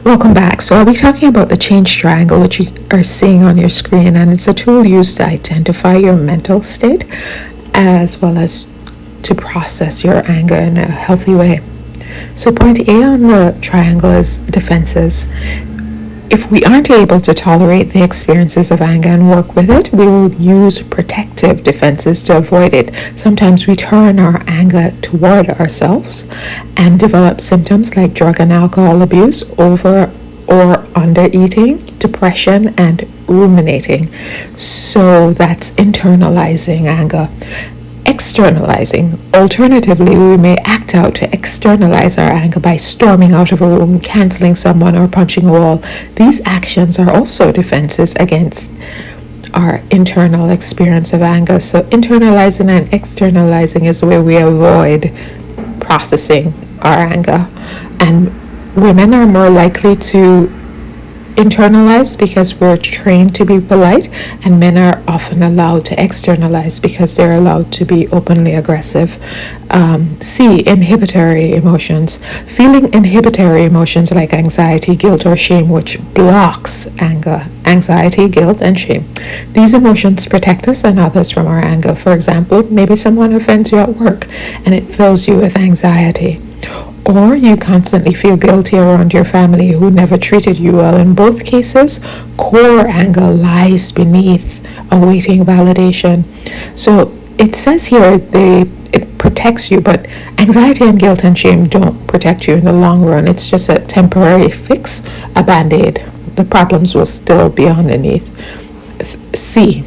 Welcome back. So I'll be talking about the change triangle, which you are seeing on your screen, and it's a tool used to identify your mental state as well as to process your anger in a healthy way. So point A on the triangle is defenses. If we aren't able to tolerate the experiences of anger and work with it, we will use protective defenses to avoid it. Sometimes we turn our anger toward ourselves and develop symptoms like drug and alcohol abuse, over or under eating, depression, and ruminating. So that's internalizing anger. Externalizing. Alternatively, we may act out to externalize our anger by storming out of a room, canceling someone, or punching a wall. These actions are also defenses against our internal experience of anger. So internalizing and externalizing is where we avoid processing our anger. And women are more likely to internalize because we're trained to be polite, and men are often allowed to externalize because they're allowed to be openly aggressive. C, inhibitory emotions. Feeling inhibitory emotions like anxiety, guilt, or shame, which blocks anger. Anxiety, guilt, and shame. These emotions protect us and others from our anger. For example, maybe someone offends you at work and it fills you with anxiety. Or you constantly feel guilty around your family who never treated you well. In both cases, core anger lies beneath awaiting validation. So it says here it protects you, but anxiety and guilt and shame don't protect you in the long run. It's just a temporary fix, a band-aid. The problems will still be underneath. C,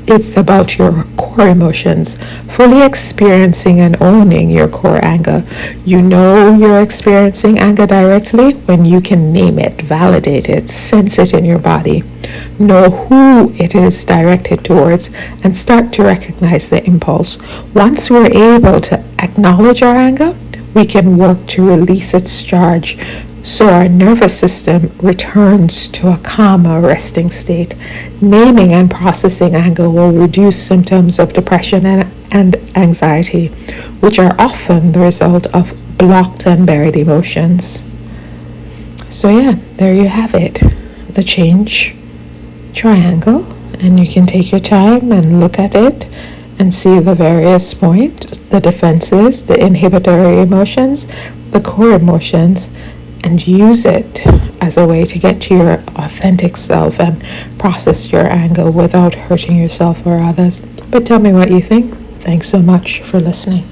it's about your core emotions, fully experiencing and owning your core anger. You know you're experiencing anger directly when you can name it, validate it, sense it in your body, know who it is directed towards, and start to recognize the impulse. Once we're able to acknowledge our anger, we can work to release its charge, so our nervous system returns to a calmer resting state. Naming and processing anger will reduce symptoms of depression and anxiety, which are often the result of blocked and buried emotions. So yeah, there you have it, the change triangle, and you can take your time and look at it and see the various points, the defenses, the inhibitory emotions, the core emotions, and use it as a way to get to your authentic self and process your anger without hurting yourself or others. But tell me what you think. Thanks so much for listening.